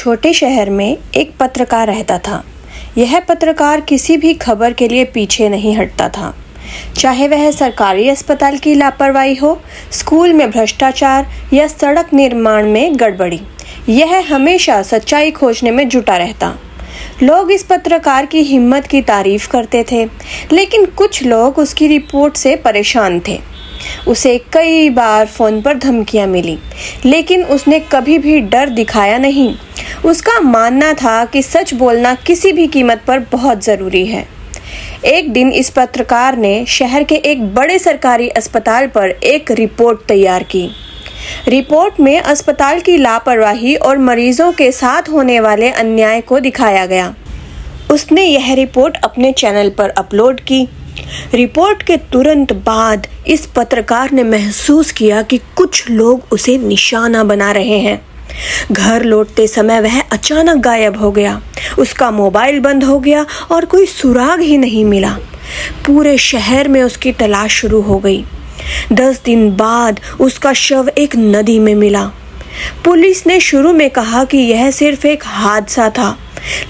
छोटे शहर में एक पत्रकार रहता था। यह पत्रकार किसी भी खबर के लिए पीछे नहीं हटता था, चाहे वह सरकारी अस्पताल की लापरवाही हो, स्कूल में भ्रष्टाचार या सड़क निर्माण में गड़बड़ी। यह हमेशा सच्चाई खोजने में जुटा रहता। लोग इस पत्रकार की हिम्मत की तारीफ करते थे, लेकिन कुछ लोग उसकी रिपोर्ट से परेशान थे। उसे कई बार फोन पर धमकियां मिली, लेकिन उसने कभी भी डर दिखाया नहीं। उसका मानना था कि सच बोलना किसी भी कीमत पर बहुत ज़रूरी है। एक दिन इस पत्रकार ने शहर के एक बड़े सरकारी अस्पताल पर एक रिपोर्ट तैयार की। रिपोर्ट में अस्पताल की लापरवाही और मरीजों के साथ होने वाले अन्याय को दिखाया गया। उसने यह रिपोर्ट अपने चैनल पर अपलोड की। रिपोर्ट के तुरंत बाद इस पत्रकार ने महसूस किया कि कुछ लोग उसे निशाना बना रहे हैं। घर लौटते समय वह अचानक गायब हो गया। उसका मोबाइल बंद हो गया और कोई सुराग ही नहीं मिला। पूरे शहर में उसकी तलाश शुरू हो गई। 10 दिन बाद उसका शव एक नदी में मिला। पुलिस ने शुरू में कहा कि यह सिर्फ एक हादसा था,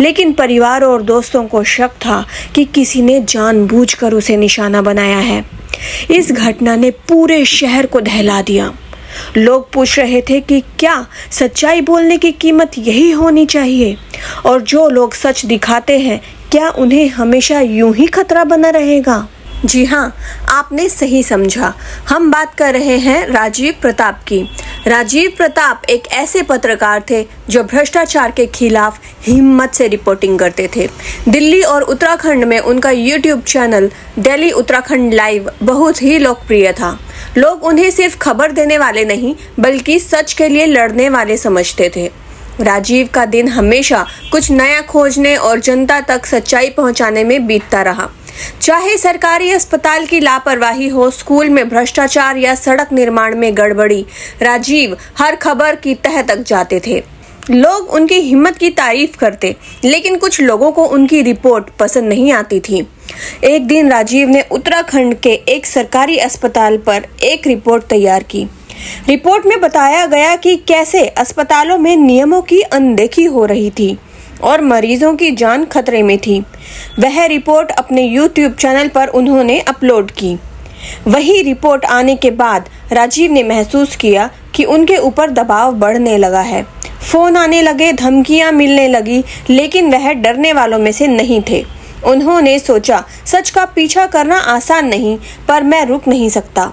लेकिन परिवार और दोस्तों को शक था कि किसी ने जानबूझकर उसे निशाना बनाया है। इस घटना ने पूरे शहर को दहला दिया। लोग पूछ रहे थे कि क्या सच्चाई बोलने की कीमत यही होनी चाहिए, और जो लोग सच दिखाते हैं क्या उन्हें हमेशा यूं ही खतरा बना रहेगा? जी हाँ, आपने सही समझा। हम बात कर रहे हैं राजीव प्रताप की। राजीव प्रताप एक ऐसे पत्रकार थे जो भ्रष्टाचार के खिलाफ हिम्मत से रिपोर्टिंग करते थे। दिल्ली और उत्तराखंड में उनका YouTube channel Delhi Uttarakhand live बहुत ही लोकप्रिय था। लोग उन्हें सिर्फ खबर देने वाले नहीं, बल्कि सच के लिए लड़ने वाले समझते थे। राजीव का दिन हमेशा कुछ नया खोजने और जनता तक सच्चाई पहुंचाने में बीतता रहा। चाहे सरकारी अस्पताल की लापरवाही हो, स्कूल में भ्रष्टाचार या सड़क निर्माण में गड़बड़ी, राजीव हर खबर की तह तक जाते थे। लोग उनकी हिम्मत की तारीफ करते, लेकिन कुछ लोगों को उनकी रिपोर्ट पसंद नहीं आती थी। एक दिन राजीव ने उत्तराखंड के एक सरकारी अस्पताल पर एक रिपोर्ट तैयार की। रिपोर्ट में बताया गया कि कैसे अस्पतालों में नियमों की अनदेखी हो रही थी और मरीजों की जान खतरे में थी। वह रिपोर्ट अपने YouTube चैनल पर उन्होंने अपलोड की। वही रिपोर्ट आने के बाद राजीव ने महसूस किया कि उनके ऊपर दबाव बढ़ने लगा है। फ़ोन आने लगे, धमकियां मिलने लगी, लेकिन वह डरने वालों में से नहीं थे। उन्होंने सोचा, सच का पीछा करना आसान नहीं, पर मैं रुक नहीं सकता।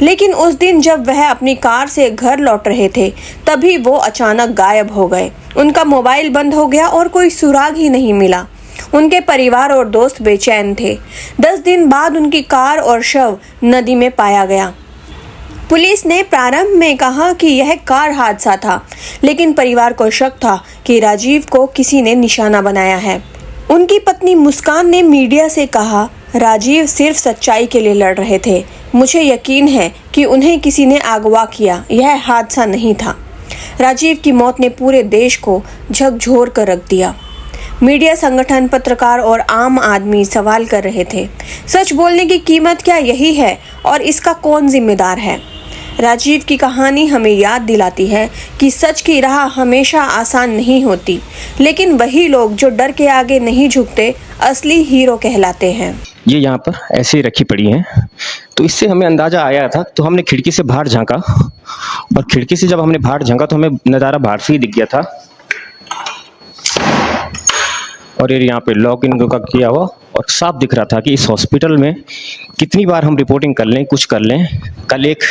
लेकिन उस दिन जब वह अपनी कार से घर लौट रहे थे, तभी वो अचानक गायब हो गए। उनका मोबाइल बंद हो गया और कोई सुराग ही नहीं मिला। उनके परिवार और दोस्त बेचैन थे। 10 दिन बाद उनकी कार और शव नदी में पाया गया। पुलिस ने प्रारंभ में कहा कि यह कार हादसा था, लेकिन परिवार को शक था कि राजीव को किसी ने निशाना बनाया है। उनकी पत्नी मुस्कान ने मीडिया से कहा, राजीव सिर्फ सच्चाई के लिए लड़ रहे थे। मुझे यकीन है कि उन्हें किसी ने अगवा किया, यह हादसा नहीं था। राजीव की मौत ने पूरे देश को झकझोर कर रख दिया। मीडिया संगठन, पत्रकार और आम आदमी सवाल कर रहे थे, सच बोलने की कीमत क्या यही है, और इसका कौन जिम्मेदार है? राजीव की कहानी हमें याद दिलाती है कि सच की राह हमेशा आसान नहीं होती, लेकिन वही लोग जो डर के आगे नहीं झुकते असली हीरो कहलाते हैं। ये यहाँ पर ऐसे ही रखी पड़ी हैं, तो इससे हमें अंदाज़ा आया था। तो हमने खिड़की से बाहर झांका, और खिड़की से जब हमने बाहर झांका तो हमें नज़ारा बाहर से ही दिख गया था। और ये यहाँ पे लॉक इन का किया हुआ, और साफ दिख रहा था कि इस हॉस्पिटल में कितनी बार हम रिपोर्टिंग कर लें, कुछ कर लें। कल एक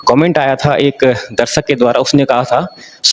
कमेंट आया था एक दर्शक के द्वारा, उसने कहा था